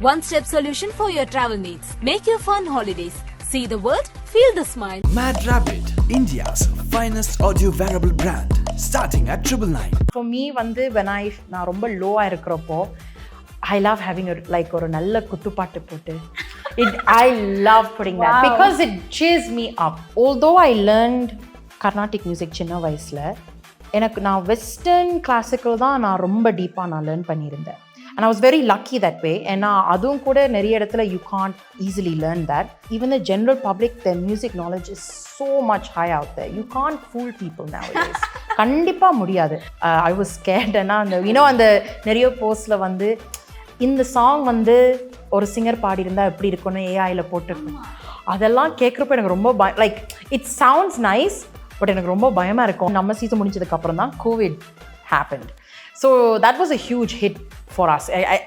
One-step solution for your travel needs. Make You Fun Holidayz. See the world, feel the smile. MadRabbit, India's finest audio wearable brand, starting at 999. For me, நான் ரொம்ப லோவாக இருக்கிறப்போ I love having ஒரு நல்ல குத்துப்பாட்டு போட்டு I love putting that because it cheers me up. Although I learned Carnatic music சின்ன வயசில் நான் வெஸ்டர்ன் கிளாசிக்கல் தான் நான் ரொம்ப டீப்பாக நான் லேர்ன் பண்ணியிருந்தேன். And I was very lucky that way. And அதுவும் கூட நிறைய இடத்துல you can't easily learn that. Even the general public, their music knowledge is so much high out there. You can't fool people nowadays. கண்டிப்பாக முடியாது. I was scared. அந்த நிறைய போஸ்டில் இந்த song ஒரு சிங்கர் பாடியிருந்தா எப்படி இருக்குன்னு ஏஐயில் போட்டுருக்கோம். அதெல்லாம் கேட்குறப்ப எனக்கு ரொம்ப like it sounds nice, but எனக்கு ரொம்ப பயமாக இருக்கும். நம்ம சீசன் முடிஞ்சதுக்கப்புறம் தான் Covid happened. So that was a huge hit for us,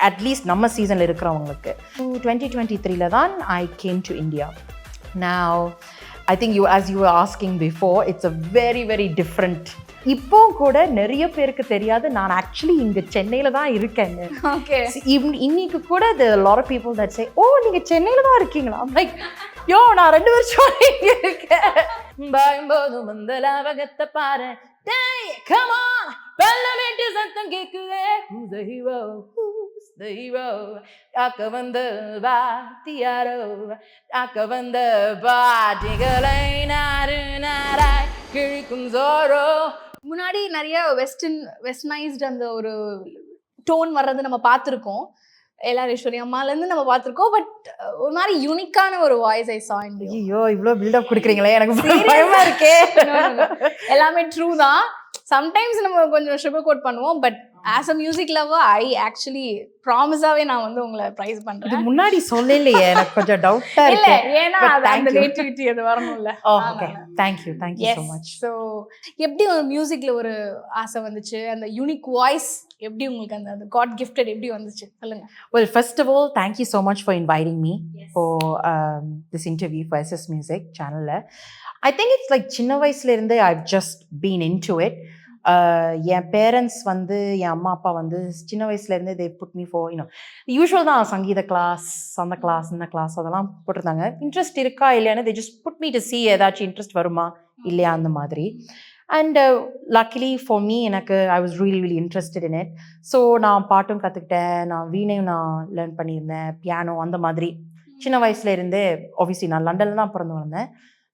at least நம்ம சீசனில் இருக்கிறவங்களுக்கு. 2023 தான் I came to India. Now, I think as you were asking before, it's a very, very different. இப்போ கூட நிறைய பேருக்கு தெரியாது நான் ஆக்சுவலி இங்கே சென்னையில் தான் இருக்கேன். இன்னைக்கு கூட a lot of people that say, oh நீங்கள் சென்னையில் தான் இருக்கீங்களா? I'm like, யோ நான் 2 வருஷம் இங்கே இருக்கேன். பயம்போதும் அந்த லாபகத்தை பாரு, come on, பல்லமேட்டு சத்தம் கேக்குதே, who's the hero, who's the hero, ஆக்க வந்த வாத்தியாரோ, ஆக்க வந்த பாட்டிகளை நாரு நாராய் கிழிக்கும் ஜோரோ. முன்னாடி நிறைய வெஸ்டர்னைஸ்டு அந்த ஒரு டோன் வர்றது நம்ம பார்த்துருக்கோம். எல்லாரேஸ்வரி அம்மாலேருந்து நம்ம பார்த்துருக்கோம். பட் ஒரு மாதிரி யூனிக்கான ஒரு வாய்ஸ் ஐ சா இன் யூ. ஐயோ இவ்வளோ பில்டப் கொடுக்குறீங்களே, எனக்கு பயமா இருக்கே. எல்லாமே ட்ரூ தான். சம்டைம்ஸ் நம்ம கொஞ்சம் சுகர் கோட் பண்ணுவோம். But as a music lover I actually ப்ராமிஸாவே நான் உங்களை ப்ரைஸ் பண்றேன். முன்னாடி சொல்லலையே, எனக்கு கொஞ்சம் டவுட்டா இருக்கு. ஏன்னா அந்த நேட்டிவிட்டி அது வரணும்ல. Okay, thank you so much. So எப்படி ஒரு மியூசிக்ல ஒரு ஆசை வந்துச்சு, அந்த யூனிக் வாய்ஸ் எப்படி உங்களுக்கு அந்த காட் கிஃப்டட் எப்படி வந்துச்சு சொல்லுங்க. Well, first of all, thank you so much for inviting me for this interview for SS Music channel. I think it's like சின்ன வயசுல இருந்தே I've just been into it. என் பேரண்ட்ஸ் என் அம்மா அப்பா சின்ன வயசுலேருந்து they put me for usual தான் சங்கீத கிளாஸ், அந்த கிளாஸ் இந்த கிளாஸ் அதெல்லாம் போட்டிருந்தாங்க. இன்ட்ரெஸ்ட் இருக்கா இல்லையானு they just put me to see ஏதாச்சும் இன்ட்ரெஸ்ட் வருமா இல்லையா அந்த மாதிரி. அண்ட் லக்கிலி ஃபார் மீ எனக்கு I was really really interested in it. So நான் பாட்டும் கற்றுக்கிட்டேன், நான் வீணையும் நான் லேர்ன் பண்ணியிருந்தேன், பியானோ அந்த மாதிரி சின்ன வயசுலேருந்தே. ஆப்வியஸ்லி நான் லண்டனில் தான் பிறந்து வளர்ந்தேன்.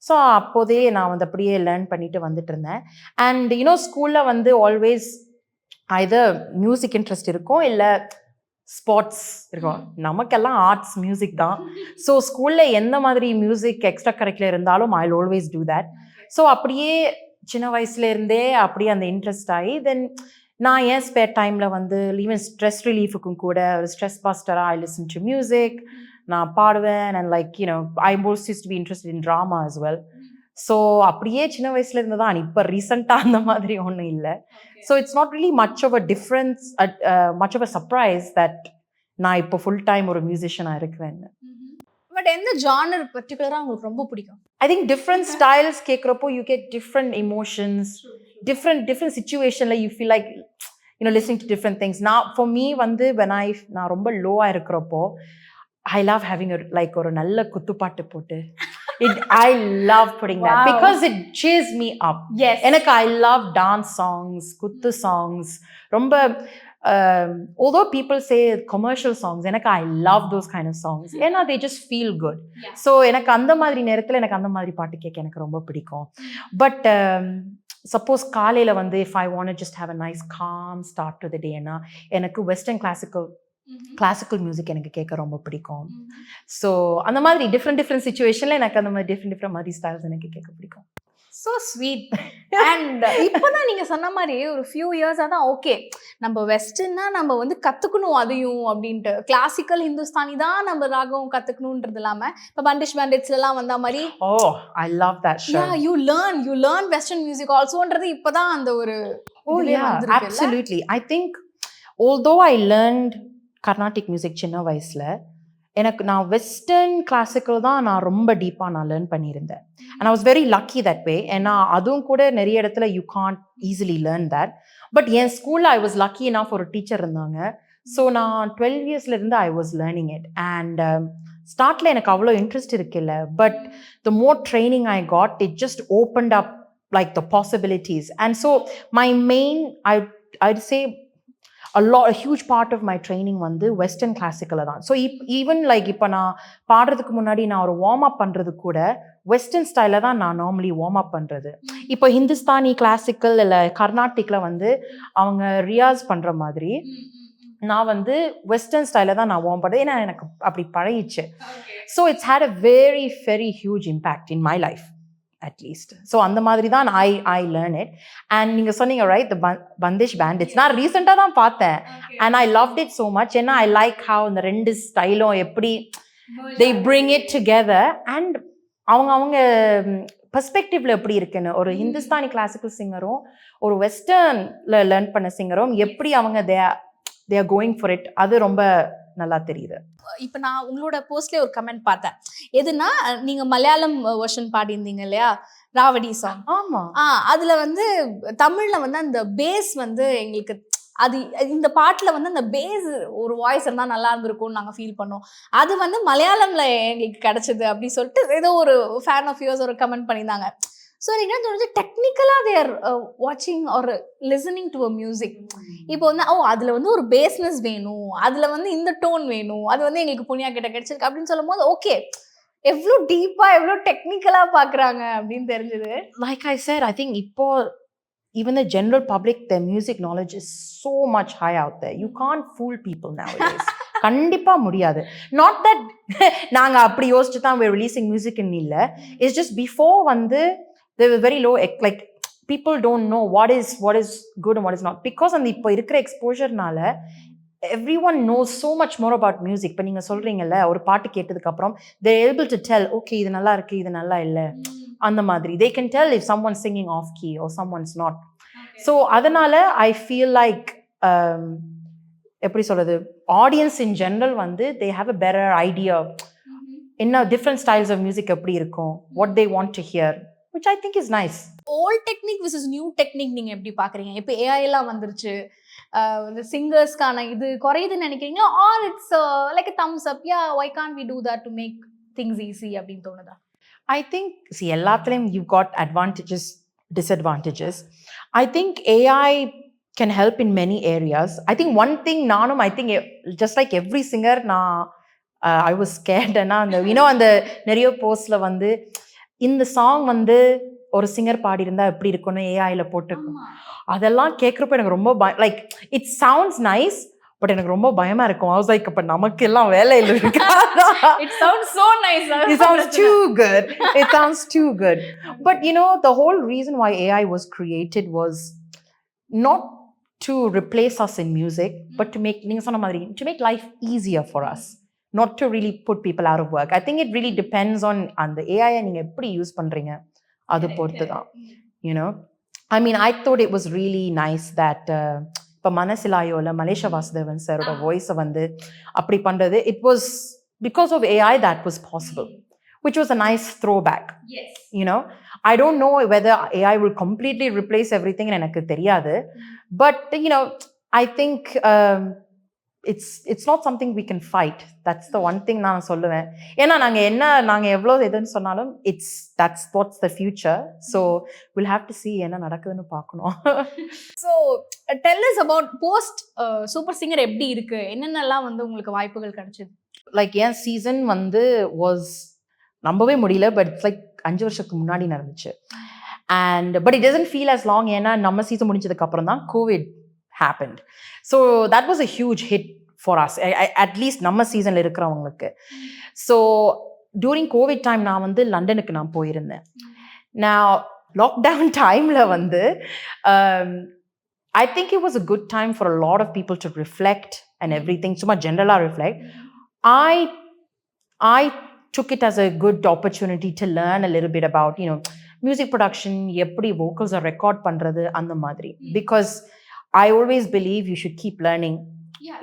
ஸோ அப்போதே நான் அப்படியே லேர்ன் பண்ணிட்டு வந்துட்டு இருந்தேன். அண்ட் ஸ்கூலில் ஆல்வேஸ் ஐதர் மியூசிக் இன்ட்ரெஸ்ட் இருக்கும் இல்லை ஸ்போர்ட்ஸ் இருக்கும். நமக்கெல்லாம் ஆர்ட்ஸ் மியூசிக் தான். ஸோ ஸ்கூலில் எந்த மாதிரி மியூசிக் எக்ஸ்ட்ரா கரிக்குலர் இருந்தாலும் I always do that. So அப்படியே சின்ன வயசுலேருந்தே அப்படியே அந்த இன்ட்ரெஸ்ட் ஆகி தென் நான் ஏன் ஸ்பேர் டைமில் ஈவன் ஸ்ட்ரெஸ் ரிலீஃபுக்கும் கூட ஒரு ஸ்ட்ரெஸ் பஸ்டராக ஐ லிசன் டு மியூசிக், நான் பாடுவேன். And like I most use to be interested in drama as well. So அப்படியே சின்ன வயசுல இருந்து தான். இப்போ ரீசெண்டாக அந்த மாதிரி ஒன்றும் இல்லை. So it's not really much of a difference, much of a surprise that நான் இப்போ ஃபுல் டைம் ஒரு மியூசிஷியனாக இருக்கிறேன். பட் எந்த ஜானர் பர்டிகுலராக உங்களுக்கு ரொம்ப பிடிக்கும்? ஐ திங்க் டிஃப்ரெண்ட் ஸ்டைல்ஸ் கேட்குறப்போ you get different emotions, different சிச்சுவேஷனில் you feel like listening to different things. For me நான் ரொம்ப லோவாக இருக்கிறப்போ I love having ஒரு நல்ல குத்துப்பாட்டு போட்டு I love putting that because it cheers me up. எனக்கு I love dance songs, குத்து songs. ரொம்ப although people say commercial songs, எனக்கு I love those kind of songs. ஏன்னா they just feel good. So எனக்கு அந்த மாதிரி நேரத்தில் எனக்கு அந்த மாதிரி பாட்டு கேட்க எனக்கு ரொம்ப பிடிக்கும். பட் சப்போஸ் காலையில் if I want to just have a nice calm start to the day னா எனக்கு வெஸ்டர்ன் கிளாசிக்கல் மியூசிக் எனக்கு கேட்க ரொம்ப பிடிக்கும். ஸோ அந்த மாதிரி டிஃப்ரெண்ட் சிச்சுவேஷனில் எனக்கு அந்த மாதிரி டிஃப்ரெண்ட் மாதிரி ஸ்டைல்ஸ் எனக்கு கேட்க பிடிக்கும். So sweet. அண்ட் இப்போதான் நீங்கள் சொன்ன மாதிரி ஒரு ஃபியூ இயர்ஸாக தான் ஓகே நம்ம வெஸ்டர்னா நம்ம கற்றுக்கணும் அதையும் அப்படின்ட்டு, கிளாசிக்கல் ஹிந்துஸ்தானி தான் நம்ம ராகம் கற்றுக்கணுன்றது இல்லாமல் இப்போ பண்டிஷ் பேண்டிட்ஸ்லாம் வந்த மாதிரி I love that show. You learn western music ஆல்சோன்றது இப்போ தான் அந்த ஒரு absolutely. I think although I learned Carnatic music சின்ன வயசில் நான் வெஸ்டர்ன் கிளாசிக்கல் தான் நான் ரொம்ப டீப்பாக நான் லேர்ன் பண்ணியிருந்தேன். And I was very lucky that way. ஏன்னா அதுவும் கூட நிறைய இடத்துல you can't easily learn that. But என் ஸ்கூலில் ஐ வாஸ் லக்கி எனாஃப் ஒரு டீச்சர் இருந்தாங்க. ஸோ நான் 12 இயர்ஸ்லேருந்து I was learning it and ஸ்டார்ட்டில் எனக்கு அவ்வளோ இன்ட்ரெஸ்ட் இருக்குல்ல but the more training I got it just opened up like the possibilities and so my main I'd say a huge part of my training வந்து western கிளாசிக்கலில் தான் so even like இப்போ நான் பாடுறதுக்கு முன்னாடி நான் ஒரு வார்ம் அப் பண்ணுறது கூட வெஸ்டர்ன் ஸ்டைலில் தான் நான் நார்மலி வார்ம் அப் பண்ணுறது இப்போ ஹிந்துஸ்தானி கிளாசிக்கல் இல்லை கர்நாட்டிக்கில் வந்து அவங்க ரியாஸ் பண்ணுற மாதிரி நான் வந்து வெஸ்டர்ன் ஸ்டைலில் தான் நான் வார்ம் பண்ணுறது ஏன்னா எனக்கு அப்படி பழகிச்சு so it's had a very very huge impact in my life at least so அந்த மாதிரி தான் ஐ லேர்ன் இட் அண்ட் நீங்கள் சொன்னீங்க ரைட் த பந்திஷ் பேண்டிட்ஸ் நான் ரீசெண்டாக தான் பார்த்தேன் and I loved it so much ஏன்னா ஐ லைக் ஹவ் இந்த ரெண்டு ஸ்டைலும் எப்படி they bring it together and அவங்க பெர்ஸ்பெக்டிவ்ல எப்படி இருக்குன்னு ஒரு ஹிந்துஸ்தானி கிளாசிக்கல் சிங்கரும் ஒரு வெஸ்டர்ன்ல லேர்ன் பண்ண சிங்கரும் எப்படி அவங்க they are going for it அது ரொம்ப நல்லா தெரியுது இப்போ நான் உங்களோட போஸ்ட்லேயே ஒரு கமெண்ட் பார்த்தேன் எதுனா நீங்க மலையாளம் வெர்ஷன் பாடியிருந்தீங்க இல்லையா ராவடி சாங் ஆமா அதுல வந்து தமிழ்ல வந்து அந்த பேஸ் வந்து எங்களுக்கு அது இந்த பாட்டுல வந்து அந்த பேஸ் ஒரு வாய்ஸ் இருந்தா நல்லா இருந்திருக்கும்னு நாங்க ஃபீல் பண்ணோம் அது வந்து மலையாளம்ல எங்களுக்கு கிடைச்சது அப்படின்னு சொல்லிட்டு ஏதோ ஒரு ஃபேன் ஆஃப் யூஸ் ஒரு கமெண்ட் பண்ணியிருந்தாங்க ஸோ என்ன தோணுது டெக்னிக்கலாக தே ஆர் வாட்சிங் ஒரு லிசனிங் டு அ மியூசிக் இப்போ வந்து அதில் வந்து ஒரு பேஸ்னஸ் வேணும் அதில் வந்து இந்த டோன் வேணும் அது வந்து எங்களுக்கு புண்ணியா கிட்ட கிடைச்சிருக்கு அப்படின்னு சொல்லும் போது ஓகே எவ்வளோ டீப்பாக எவ்வளோ டெக்னிக்கலாக பார்க்குறாங்க அப்படின்னு தெரிஞ்சுது like I said I think இப்போ even the general public their music knowledge is so much high out there you can't fool people nowadays கண்டிப்பா முடியாது not that நாங்க அப்படி யோசிச்சு தான் we're releasing music in இல்ல it's just before வந்து they were very low like people don't know what is good and what is not because அந்த இப்போ இருக்கிற எக்ஸ்போஷர்னால everyone knows so much more about music இப்போ நீங்க சொல்றீங்கல்ல ஒரு பாட்டு கேட்டதுக்கு அப்புறம் they're able to tell okay இது நல்லா இருக்கு இது நல்லா இல்ல அந்த மாதிரி they can tell if someone's singing off key or someone's not so அதனால I feel like எப்படி சொல்றது audience in general வந்து they have a better idea என்ன different styles of music எப்படி இருக்கும் what they want to hear which I think is nice old technique versus new technique நீங்க எப்படி பாக்குறீங்க இப்போ AI எல்லாம் வந்துருச்சு the singersக்கான இது குறையுதுன்னு நினைக்கிறீங்களா or it's like a thumbs up yeah why can't we do that to make things easy அப்படின்னு தோணுதா I think see எல்லாத்துலயும் you've got advantages disadvantages I think AI can help in many areas I think one thing நானும் I think just like every singer I was scared and you know அந்த நிறைய போஸ்ட்ல வந்து இந்த song வந்து ஒரு singer பாடி இருந்தா எப்படி இருக்கும்னு ஏஐல போட்டுருக்கோம் அதெல்லாம் கேட்குறப்ப எனக்கு ரொம்ப like it sounds nice but எனக்கு ரொம்ப பயமா இருக்கும் I was like அப்ப நமக்கு எல்லாம் வேலையில இருக்கா it sounds so nice it sounds too good but you know the whole reason why AI was created was not to replace us in music but to make நீங்க சொன்ன மாதிரி to make life easier for us not to really put people out of work I think it really depends on the AI நீங்க எப்படி use பண்றீங்க அது பொறுத்து தான் you know I mean I thought it was really nice that இப்போ மனசிலாயோல Malaysia Vasudevan சாரோட வாய்ஸை வந்து அப்படி பண்றது it was because of AI that was possible which was a nice throwback yes you know I don't know whether AI will completely replace everything எனக்கு தெரியாது but you know I think it's not something we can fight that's the one thing நான் சொல்லுவேன் ஏன்னா நாங்க எவ்வளவு எதுன்னு சொன்னாலும் that's what's the future so we'll have to see என்ன நடக்குதுன்னு பார்க்கணும் so tell us about post super singer எப்படி இருக்கு என்னென்னலாம் வந்து உங்களுக்கு வாய்ப்புகள் கிடைச்சது like என் சீசன் வந்து was நம்பவே முடியல but it's like 5 வருஷத்துக்கு முன்னாடி நடந்துச்சு and but it doesn't feel as long ஏன்னா நம்ம சீசன் முடிஞ்சதுக்கு அப்புறம் தான் COVID happened so that was a huge hit for us at least நம்ம சீசன்ல இருக்கிறவங்களுக்கு so during COVID time நான் வந்து லண்டனுக்கு நான் போயிருந்தேன் now lockdown timeல வந்து I think it was a good time for a lot of people to reflect and everything சும்மா general reflect I took it as a good opportunity to learn a little bit about you know music production எப்படி vocals record பண்றது அந்த மாதிரி because I always believe you should keep learning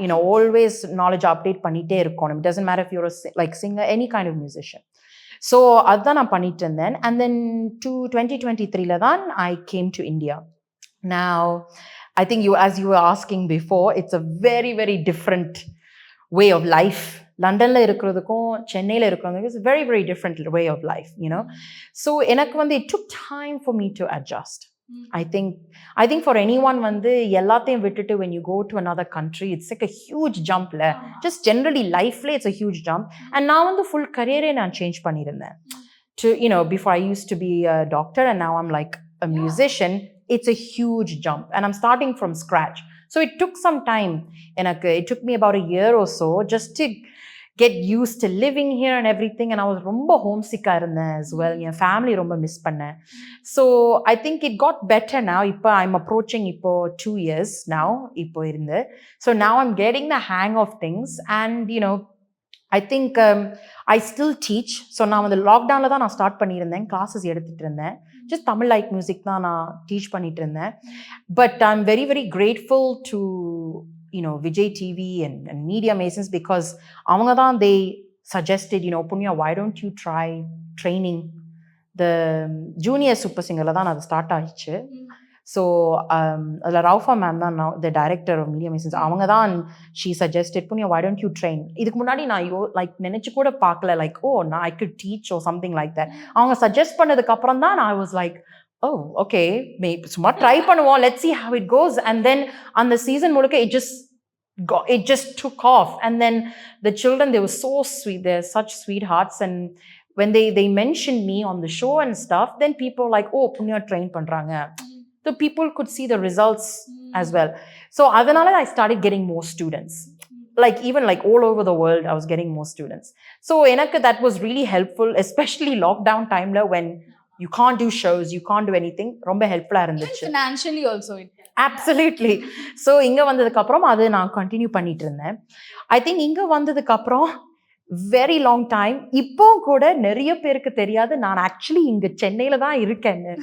you know always knowledge update பண்ணிட்டே இருக்கணும் it doesn't matter if you're a singer any kind of musician so அதான் நான் பண்ணிட்டு இருந்தேன் and then to 2023 ல தான் I came to India now I think as you were asking before, it's a very, very different way of life. லண்டன்ல இருக்கிறதுக்கும் சென்னையில் இருக்கிறதுக்கும் it's very, very different way of life, you know. So எனக்கு வந்து it took time for me to adjust. I think for anyone வந்து எல்லாத்தையும் விட்டுட்டு when you go to another country, it's like a huge jump. Just generally lifeல it's a huge jump. And நான் வந்து full career நான் change பண்ணியிருந்தேன். To, you know, before I used to be a doctor and now I'm like a musician. It's a huge jump and I'm starting from scratch. So it took some time. It took me about a year or so just to get used to living here and everything. And I was ரொம்ப homesick as well. என் family ரொம்ப miss பண்ணேன். So I think it got better now. இப்போ I'm approaching 2 years now. இப்போ இருந்து. So now I'm getting the hang of things and, you know, I think I still teach. So நான் வந்து லாக்டவுனில் தான் நான் ஸ்டார்ட் பண்ணியிருந்தேன், கிளாஸஸ் எடுத்துகிட்டு இருந்தேன். ஜஸ்ட் தமிழ் லைட் மியூசிக் தான் நான் டீச் பண்ணிட்டு இருந்தேன். But I am very, very grateful to, you know, Vijay TV and Media Masons because அவங்க தான் they suggested, you know, Punya, why don't you try training? The junior super singer தான் அது start ஆயிடுச்சு. So அதில் Raufa ma'am தான் the director of media missions. அவங்க தான் she suggested, punya why don't you train. இதுக்கு முன்னாடி நான் நினச்சி கூட பார்க்கல, லைக் ஓ நான் I could teach oh something like that. அவங்க சஜஸ்ட் பண்ணதுக்கு அப்புறம் தான் நான் வாஸ் லைக் ஓ ஓகே சும்மா ட்ரை பண்ணுவோம், let's see how it goes. And then அந்த சீசன் முழுக்க it just took off. And then the children, they were so sweet, they're such sweethearts. And when they mentioned me on the show and stuff, then people were like, oh Punya train பண்றாங்க. So people could see the results as well. So adanala I started getting more students. Like even like all over the world I was getting more students. So enakku that was really helpful, especially lockdown time la when you can't do shows, you can't do anything. Romba helpful ah irundhuchu. Financially also it. Absolutely. So inga vandadukku appuram adu na continue பண்ணிட்டு இருந்தேன். I think inga vandadukku appuram very long time இப்போ கூட நிறைய பேருக்கு தெரியாது நான் actually இங்க சென்னையில தான் இருக்கேன்னு.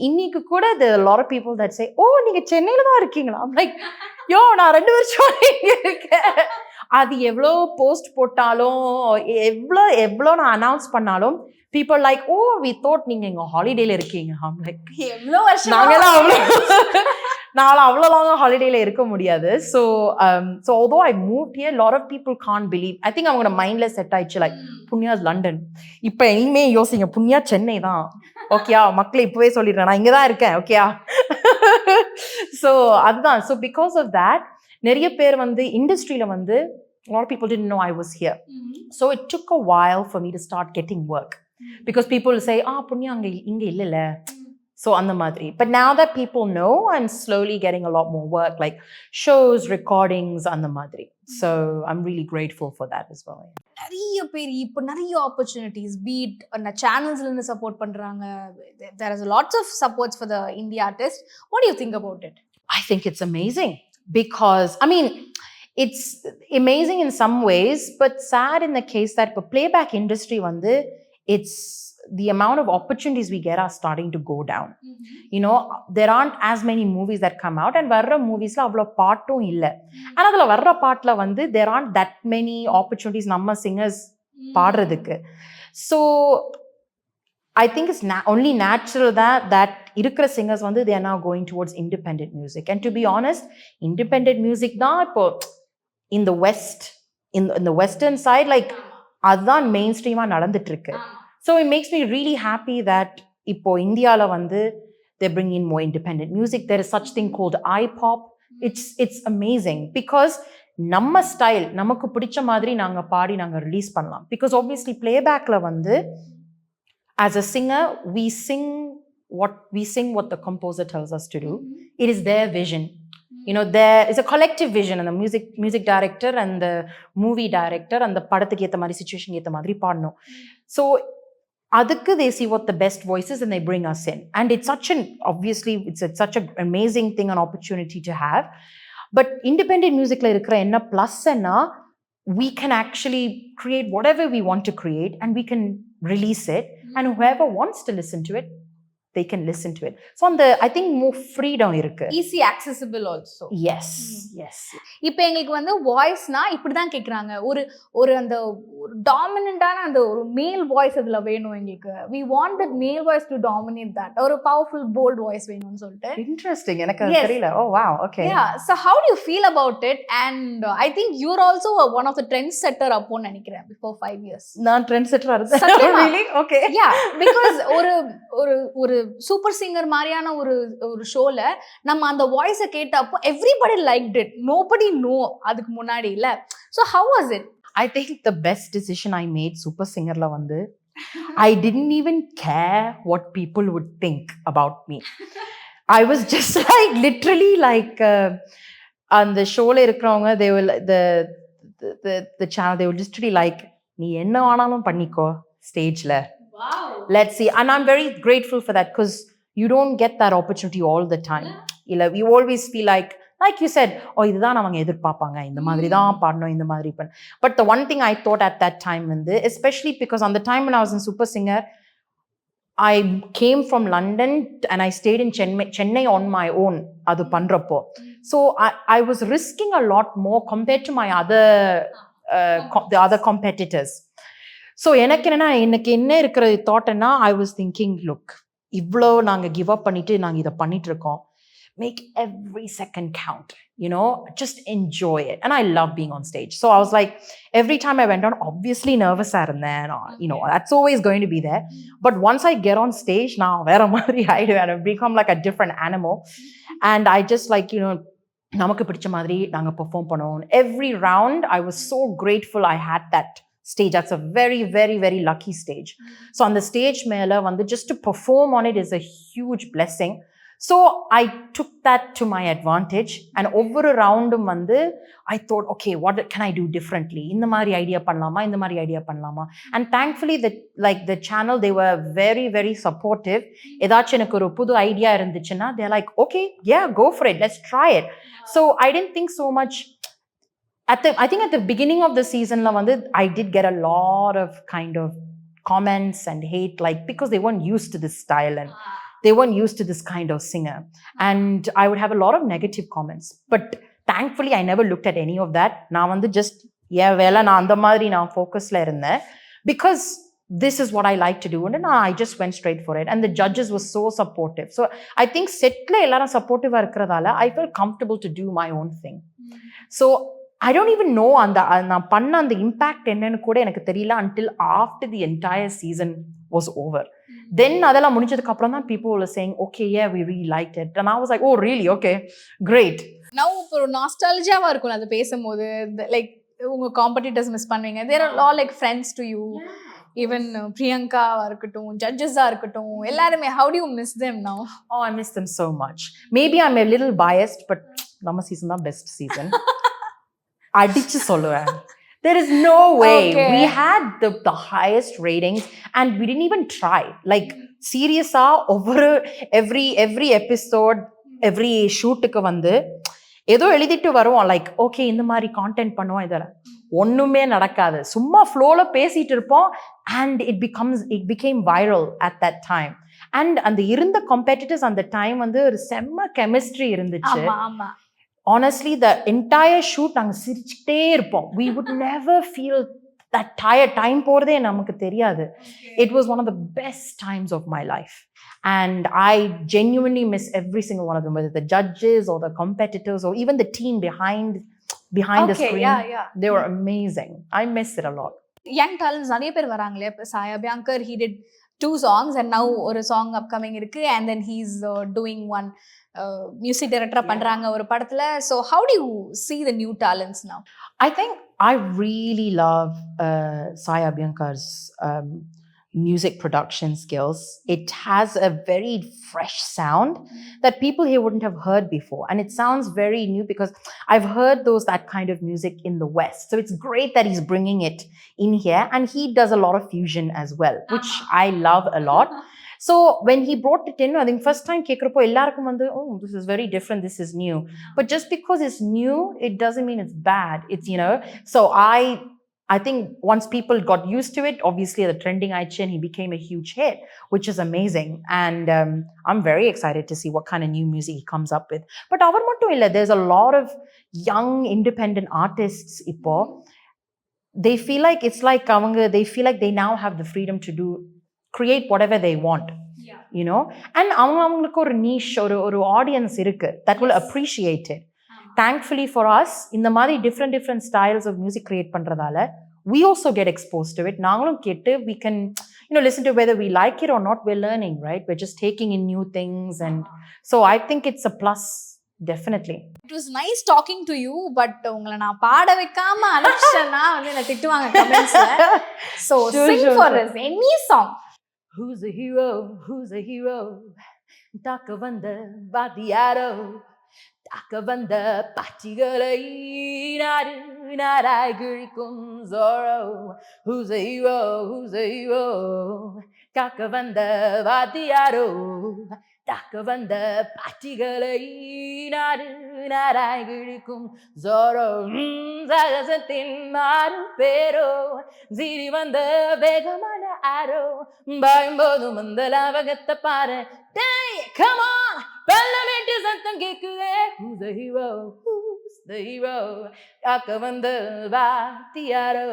இன்னைக்கு கூட there are a lot of people that say, oh நீங்க சென்னையில தான் இருக்கீங்களா? I'm like, யோ நான் 2 வருஷம் இங்க இருக்கேன். அது எவ்வளோ போஸ்ட் போட்டாலும் எவ்வளோ நான் அனௌன்ஸ் பண்ணாலும் people like, oh we thought நீங்க இங்க ஹாலிடேல இருக்கீங்க. I'm like, எவ்வளோ வருஷம் நாங்கெல்லாம் அவ்வளோ லாங்கா ஹாலிடேல இருக்க முடியாது. So although I moved here, a lot of people can't believe. I think அவங்களோட மைண்ட்ல செட் ஆயிடுச்சு, லைக் புண்ணியாஸ் லண்டன். இப்போ இனிமே யோசிங்க, புண்ணியா சென்னை தான். ஓகேயா, மக்களை இப்பவே சொல்லிடுறேன் நான் இங்கே தான் இருக்கேன். ஓகேயா. ஸோ அதுதான். ஸோ பிகாஸ் ஆஃப் தேட் நிறைய பேர் வந்து இண்டஸ்ட்ரியில வந்து a lot of people didn't know I was here. So it took a while for me to start getting work because people will say, புண்ணியா இங்க இல்லைல்ல. So அந்த மாதிரி. But now that people know, I'm slowly getting a lot more work, like shows, recordings, அந்த மாதிரி. So I'm really grateful for that as well. நிறைய பேர் இப்போ நிறைய opportunities, beat channelsல இருந்து support பண்றாங்க. There is lots of supports for the indie artist. What do you think about it? I think it's amazing because, I mean, it's amazing in some ways, but sad in the case that the playback industry வந்து it's the amount of opportunities we get are starting to go down. You know, there aren't as many movies that come out and varra movies la avlo paattum illa. And adula varra paatla vandu there aren't that many opportunities namma singers paadradhukku. So I think it's only natural that irukra singers vandu they are now going towards independent music. And to be honest, independent music da ipo in the west, in the western side, like adhan mainstream ah nadandittu irukku. So it makes me really happy that இப்போ இந்தியால வந்து they're bringing in more independent music. There is such thing called iPop. It's amazing because நம்ம style நமக்கு பிடிச்ச மாதிரி நாங்க பாடி நாங்க release பண்ணலாம். Because obviously playbackல வந்து as a singer we sing what the composer tells us to do. It is their vision. You know, there is a collective vision and the music director and the movie director and the படத்துக்கு ஏத்த மாதிரி situation ஏத்த மாதிரி பாடணும். So adukku they see what the best voices and they bring us in. And it's such an amazing thing, an opportunity to have. But independent music la irukra enna plus enna, we can actually create whatever we want to create and we can release it and whoever wants to listen to it, they can listen to it. So on the, I think more freedom irukku. Easy accessible also. Yes. இப்போ எங்களுக்கு வந்து வாய்ஸ்னா இப்படி தான் கேட்குறாங்க. ஒரு அந்த ஒரு டாமினண்டான அந்த ஒரு மேல் வாய்ஸ் இதுல வேணும் எங்களுக்கு. We want that male voice to dominate that. ஒரு பவர்ஃபுல் போல்ட் வாய்ஸ் வேணும்னு சொல்லிட்டு. Interesting. எனக்கு அது தெரியல. Oh wow. Okay. Yeah. So how do you feel about it? And I think you're also one of the trendsetter அப்போன்னு நினைக்கிறேன் before 5 years. நான் trendsetter இருந்தேன். Really? Okay. Yeah, because ஒரு சூப்பர் சிங்கர் மாதிரியான ஒரு ஷோல நம்ம அந்த வாய்ஸை கேட்டப்போ everybody liked it. Nobody know அதுக்கு முன்னாடி இல்ல. So how was it? I think the best decision I made super singer la vandu I didn't even care what people would think about me. I was just like literally like on the show la irukravanga they will the channel they will literally like nee enna aanalum panniko stage la. Wow. Let's see, and I'm very grateful for that because you don't get that opportunity all the time. You always feel like you said, oh, இதுதான் அவங்க எதிர்பார்ப்பாங்க, இந்த மாதிரி தான் பாடணும், இந்த மாதிரி பண்ண. But the one thing I thought at that time, especially because on the time when I was in Super Singer, I came from London and I stayed in Chennai on my own. அது பண்றப்போ. So I was risking a lot more compared to my the other competitors. So எனக்கு என்ன இருக்கிற தாட்னா I was thinking, look, இவ்வளோ நாங்க give up பண்ணிட்டு நாங்க இதை பண்ணிட்டு இருக்கோம். Make every second count, just enjoy it. And I love being on stage. So I was like, every time I went on, obviously nervous and that's always going to be there. But once I get on stage now, vera madri I do, and I become like a different animal. And I just like, namakku pidicha madri naanga perform pannom. Every round, I was so grateful I had that stage. That's a very, very, very lucky stage. So on the stage mela vandu just to perform on it is a huge blessing. So I took that to my advantage, and over a round I thought, okay, what can I do differently? In the mari idea pannalama. And thankfully the channel, they were very, very supportive. Edachu enakku oru pudu idea irundichina, they're like, okay, yeah, go for it, let's try it. So I didn't think so much. I think at the beginning of the season la I did get a lot of kind of comments and hate, like because they weren't used to this style and they weren't used to this kind of singer. And I would have a lot of negative comments. But thankfully, I never looked at any of that. Na just, yeah, vela na andha madri na focus la irundhen. Because this is what I like to do. And I just went straight for it. And the judges were so supportive. So I think set la ellarum supportive ah irukradala, I felt comfortable to do my own thing. So I don't even know na panna and the impact enna kuda enakku theriyala until after the entire season was over. Then adala mudinjadukku appuram dhaan people were saying, okay, yeah, we really liked it. And I was like, oh, really? Okay, great. Now for nostalgia va irukum adu pesumbodhu, like unga competitors miss பண்ணுவீங்க. They are all like friends to you. Even Priyanka va irukattum, judges ah irukattum, ellarume, how do you miss them now? Oh, I miss them so much. Maybe I'm a little biased, but நம்ம season தான் best season. அடிச்சு சொல்லுவேன். There is no way. Okay. We had the highest ratings and we didn't even try. Like, serious over every episode, every shoot ku ஏதோ எழுதிட்டு வருவோம், like okay இந்த மாதிரி content பண்ணுவோம், இதெல்லாம் ஒண்ணுமே நடக்காது, சும்மா ஃப்ளோல பேசிட்டு இருப்போம். And it became viral at that time. And அந்த இருந்த காம்பெடிட்டர்ஸ் அந்த டைம் ஒரு செம்ம கெமிஸ்ட்ரி இருந்துச்சு. Honestly, the entire shoot நாங்க சிரிச்சுட்டே இருப்போம். We would never feel that tired. Time போறதே நமக்கு தெரியாது. It was one of the best times of my life. And I genuinely miss every single one of them, whether the judges or the competitors or even the team behind the screen. Yeah. They were amazing. I miss it a lot. Young talents நிறைய பேர் வராங்களே. இப்ப சாயா பியாங்கர், he did 2 songs and now ஒரு song upcoming இருக்கு, and then he's doing one music director பண்றாங்க ஒரு படத்துல. So how do you see the new talents now? I think I really love Saya Biancar's music production skills. It has a very fresh sound that people here wouldn't have heard before, and it sounds very new because I've heard that kind of music in the West. So it's great that he's bringing it in here, and he does a lot of fusion as well, which I love a lot. So when he brought it in, I think first time kekrappo ellarkum oh, this is very different, this is new. But just because it's new, it doesn't mean it's bad. It's so I think once people got used to it, obviously the trending Aichin, he became a huge hit, which is amazing. And I'm very excited to see what kind of new music he comes up with. But avar mattum illa, there's a lot of young independent artists ipo. they feel like it's like they feel like they now have the freedom to create whatever they want. You know, and அவங்களுக்கு ஒரு niche ஒரு audience இருக்கு that will appreciate it. Thankfully for us, இந்த மாதிரி different styles of music create பண்றதால we also get exposed to it. நாங்களும் கேட்டு we can, you know, listen to whether we like it or not. We're learning, right? We're just taking in new things, and so I think it's a plus, definitely. It was nice talking to you, but உங்களை நான் பாட வைக்காம அனுப்பிச்சேன்னா வந்து என்ன திட்டுவாங்க கமெண்ட்ஸ்ல. So sing for us any song. Who's a hero? Who's a hero? தாக்க வந்த வாத்தியாரோ, தாக்க வந்த பாட்டிகளை நாராய் கிழிக்கும் Zorro. Who's a hero? Who's a hero? தாக்க வந்த வாத்தியாரோ, தாக்க வந்த பாட்டிகளை நாராய் கிழிக்கும் Zorro. சகசத்தின் மாறும் பேரோ, சீறி வந்த வேகமான ஆரோ, பயம்போதும் அந்த லாவகத்தை பாரு. Hey, come on, பல்லமேட்டு சத்தம் கேக்குதே. Who's the hero? Who's the hero? தாக்க வந்த வாத்தியாரோ,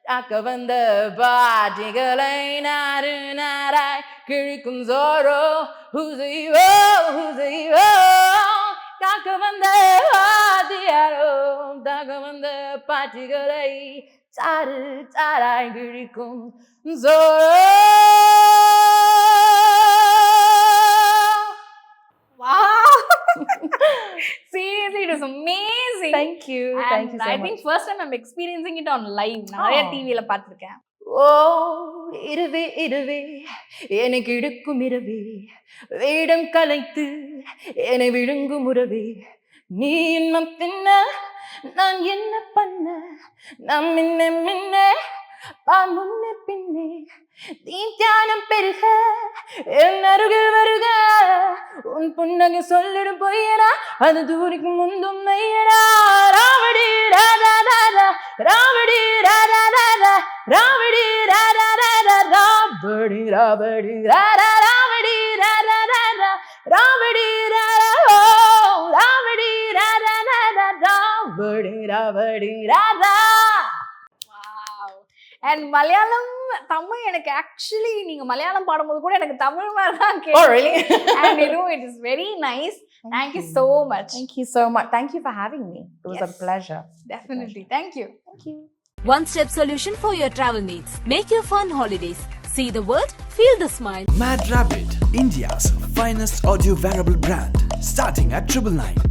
தாக்க வந்த பாட்டிகளை நாராய் கிழிக்கும் Zorro. Who's the hero? Who's the hero? தாக்க வந்த வாத்தியாரோ, தாக்க வந்த பாட்டிகளை தாராய் கிழிக்கும் Zorro. Wow. Seriously, it was amazing. Thank you. And Thank you so I much. think first time I'm experiencing it on live. நிறைய டிவில பார்த்திருக்கேன். ஓ இரவே இரவே எனக்கு இடுக்கும் இரவே, வேடம் கலைத்து என்னை விழுங்கும் உறவே, நீ இன்னும் தின்ன நான் என்ன பண்ண, நாம் மின்ன முன்னே பின்னே, நீ தியானம் பெருக என் அருகில் வருக, உன் புன்னகை சொல்லிடும் பொய்யரா, அது தூரிக்கு முந்தும் மையரா. ராவடி ராரா ராரா, ராவடி ராரா ராரா, ராவடி ராரா ராரா, ராவடி ராவடி ராரா, ராவடி ராரா ராரா, ராவடி ராரா, ராவடி ராரா ராரா, ராவடி ராவடி ராரா. And மலையாளம் தமிழ் எனக்கு ஆக்சுவலி நீங்க மலையாளம் பாடும்போது கூட எனக்கு தமிழ் மாதிரி தான் Oh, really? And you know, it is very nice. Thank you so much. Thank you so much. Thank you for having me. It was a Yes. pleasure. Definitely. Thank you. Thank you. One-step solution for your travel needs. Make You Fun Holidayz. See the world, feel the smile. MadRabbit, India's finest audio wearable brand, starting at 999.